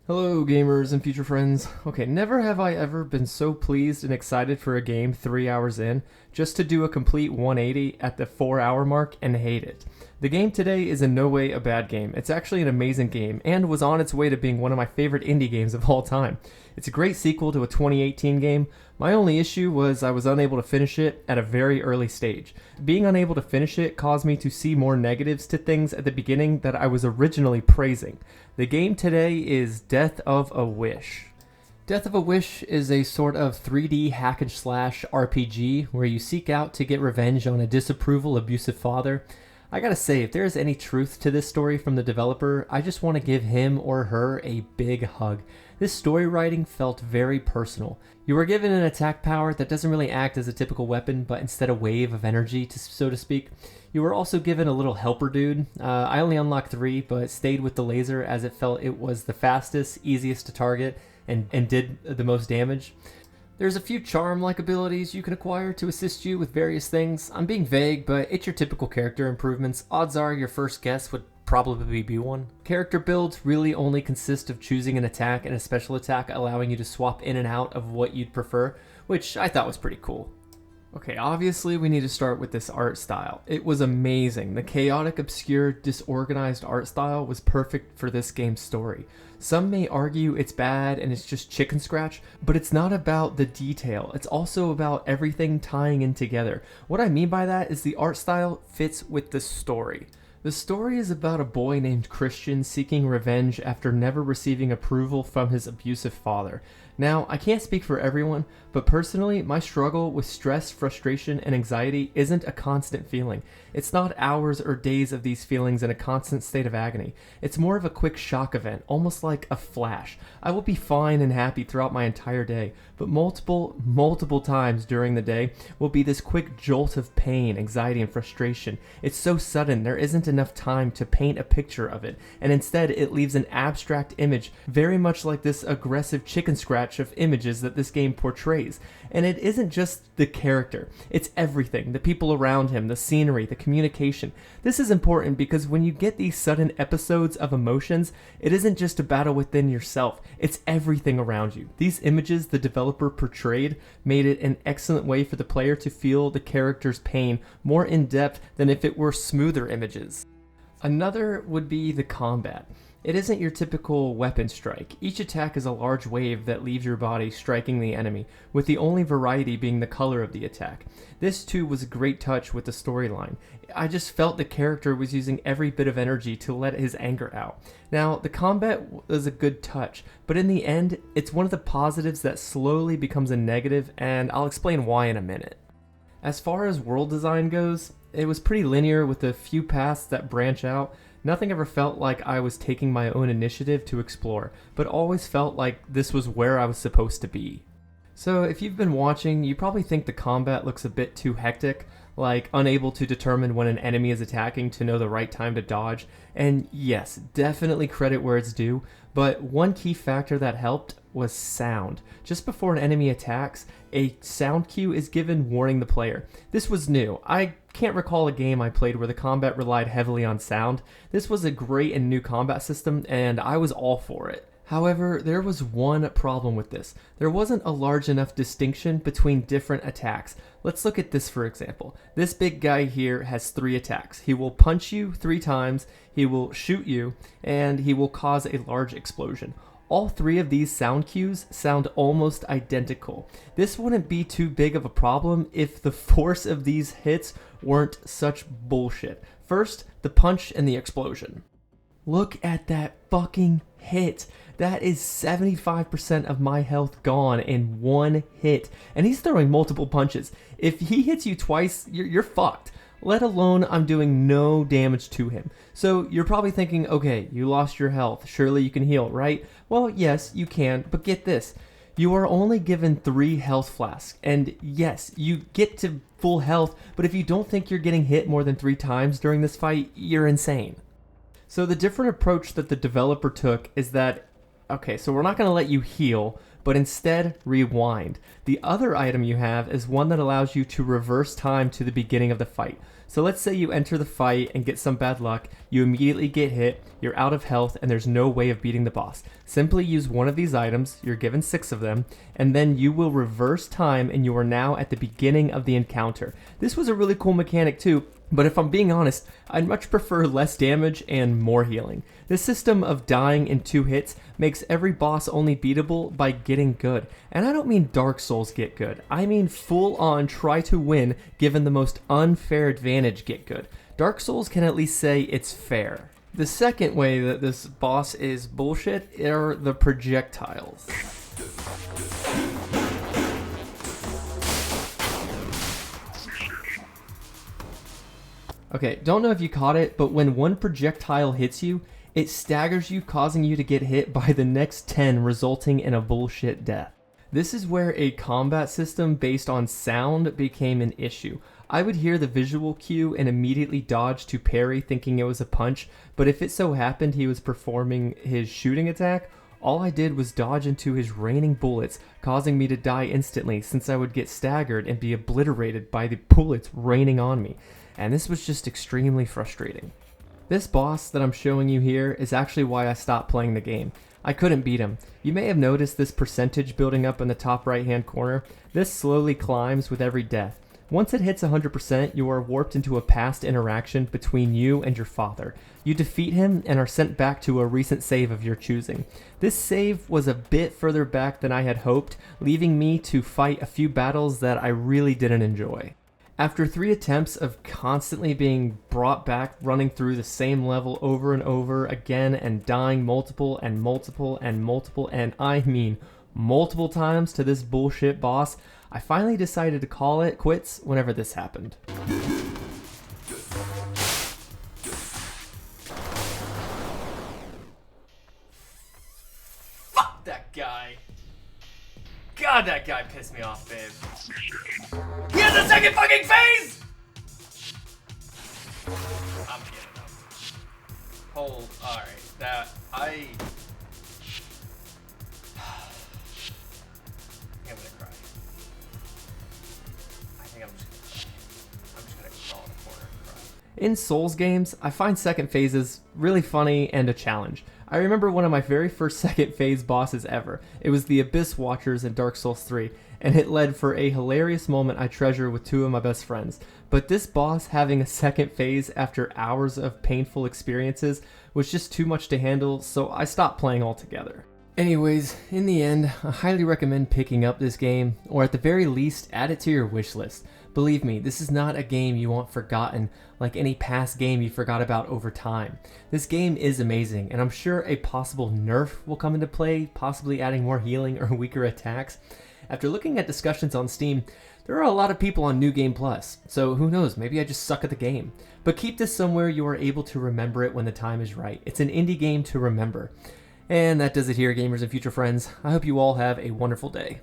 Hello, gamers and future friends. Okay, never have I ever been so pleased and excited for a game 3 hours in, just to do a complete 180 at the 4 hour mark and hate it. The game today is in no way a bad game. It's actually an amazing game and was on its way to being one of my favorite indie games of all time. It's a great sequel to a 2018 game. My only issue was I was unable to finish it at a very early stage. Being unable to finish it caused me to see more negatives to things at the beginning that I was originally praising. The game today is Death of a Wish. Death of a Wish is a sort of 3D hack and slash RPG where you seek out to get revenge on a disapproval, abusive father. I gotta say, if there is any truth to this story from the developer, I just want to give him or her a big hug. This story writing felt very personal. You were given an attack power that doesn't really act as a typical weapon, but instead a wave of energy, so to speak. You were also given a little helper dude. I only unlocked 3, but stayed with the laser as it felt it was the fastest, easiest to target, and did the most damage. There's a few charm-like abilities you can acquire to assist you with various things. I'm being vague, but it's your typical character improvements. Odds are your first guess would probably be one. Character builds really only consist of choosing an attack and a special attack, allowing you to swap in and out of what you'd prefer, which I thought was pretty cool. Okay, obviously we need to start with this art style. It was amazing. The chaotic, obscure, disorganized art style was perfect for this game's story. Some may argue it's bad and it's just chicken scratch, but it's not about the detail. It's also about everything tying in together. What I mean by that is the art style fits with the story. The story is about a boy named Christian seeking revenge after never receiving approval from his abusive father. Now, I can't speak for everyone, but personally, my struggle with stress, frustration, and anxiety isn't a constant feeling. It's not hours or days of these feelings in a constant state of agony. It's more of a quick shock event, almost like a flash. I will be fine and happy throughout my entire day, but multiple times during the day will be this quick jolt of pain, anxiety, and frustration. It's so sudden, there isn't enough time to paint a picture of it, and instead it leaves an abstract image, very much like this aggressive chicken scratch of images that this game portrays. And it isn't just the character, it's everything, the people around him, the scenery, the communication. This is important because when you get these sudden episodes of emotions, it isn't just a battle within yourself, it's everything around you. These images the developer portrayed made it an excellent way for the player to feel the character's pain more in depth than if it were smoother images. Another would be the combat. It isn't your typical weapon strike. Each attack is a large wave that leaves your body striking the enemy, with the only variety being the color of the attack. This too was a great touch with the storyline. I just felt the character was using every bit of energy to let his anger out. Now, the combat was a good touch, but in the end, it's one of the positives that slowly becomes a negative, and I'll explain why in a minute. As far as world design goes, it was pretty linear with a few paths that branch out. Nothing ever felt like I was taking my own initiative to explore, but always felt like this was where I was supposed to be. So if you've been watching, you probably think the combat looks a bit too hectic, like unable to determine when an enemy is attacking to know the right time to dodge. And yes, definitely credit where it's due, but one key factor that helped was sound. Just before an enemy attacks, a sound cue is given warning the player. This was new. I can't recall a game I played where the combat relied heavily on sound. This was a great and new combat system, and I was all for it. However, there was one problem with this. There wasn't a large enough distinction between different attacks. Let's look at this for example. This big guy here has 3 attacks. He will punch you 3 times, he will shoot you, and he will cause a large explosion. All 3 of these sound cues sound almost identical. This wouldn't be too big of a problem if the force of these hits weren't such bullshit. First, the punch and the explosion. Look at that fucking hit. That is 75% of my health gone in one hit. And he's throwing multiple punches. If he hits you twice, you're fucked. Let alone I'm doing no damage to him. So you're probably thinking, okay, you lost your health. Surely you can heal, right? Well, yes, you can, but get this. You are only given 3 health flasks. And yes, you get to full health, but if you don't think you're getting hit more than 3 times during this fight, you're insane. So the different approach that the developer took is that, okay, so we're not going to let you heal, but instead rewind. The other item you have is one that allows you to reverse time to the beginning of the fight. So let's say you enter the fight and get some bad luck, you immediately get hit, you're out of health, and there's no way of beating the boss. Simply use one of these items, you're given 6 of them, and then you will reverse time and you are now at the beginning of the encounter. This was a really cool mechanic too, but if I'm being honest, I'd much prefer less damage and more healing. This system of dying in 2 hits makes every boss only beatable by getting good. And I don't mean Dark Souls get good, I mean full on try to win given the most unfair advantage get good. Dark Souls can at least say it's fair. The second way that this boss is bullshit are the projectiles. Okay, don't know if you caught it, but when one projectile hits you, it staggers you, causing you to get hit by the next 10, resulting in a bullshit death. This is where a combat system based on sound became an issue. I would hear the visual cue and immediately dodge to parry thinking it was a punch, but if it so happened he was performing his shooting attack, all I did was dodge into his raining bullets, causing me to die instantly since I would get staggered and be obliterated by the bullets raining on me. And this was just extremely frustrating. This boss that I'm showing you here is actually why I stopped playing the game. I couldn't beat him. You may have noticed this percentage building up in the top right hand corner. This slowly climbs with every death. Once it hits 100%, you are warped into a past interaction between you and your father. You defeat him and are sent back to a recent save of your choosing. This save was a bit further back than I had hoped, leaving me to fight a few battles that I really didn't enjoy. After 3 attempts of constantly being brought back, running through the same level over and over again and dying multiple and multiple and multiple, and I mean multiple times to this bullshit boss, I finally decided to call it quits whenever this happened. Fuck that guy! God, that guy pissed me off, babe. He has a second fucking phase! I'm getting up. Hold, alright, that, I think I'm gonna cry. I think I'm just gonna cry. I'm just gonna crawl in a corner and cry. In Souls games, I find second phases really funny and a challenge. I remember one of my very first second phase bosses ever. It was the Abyss Watchers in Dark Souls 3, and it led for a hilarious moment I treasure with 2 of my best friends. But this boss having a second phase after hours of painful experiences was just too much to handle, so I stopped playing altogether. Anyways, in the end, I highly recommend picking up this game, or at the very least, add it to your wish list. Believe me, this is not a game you want forgotten like any past game you forgot about over time. This game is amazing, and I'm sure a possible nerf will come into play, possibly adding more healing or weaker attacks. After looking at discussions on Steam, there are a lot of people on New Game Plus, so who knows, maybe I just suck at the game. But keep this somewhere you are able to remember it when the time is right. It's an indie game to remember. And that does it here, gamers and future friends. I hope you all have a wonderful day.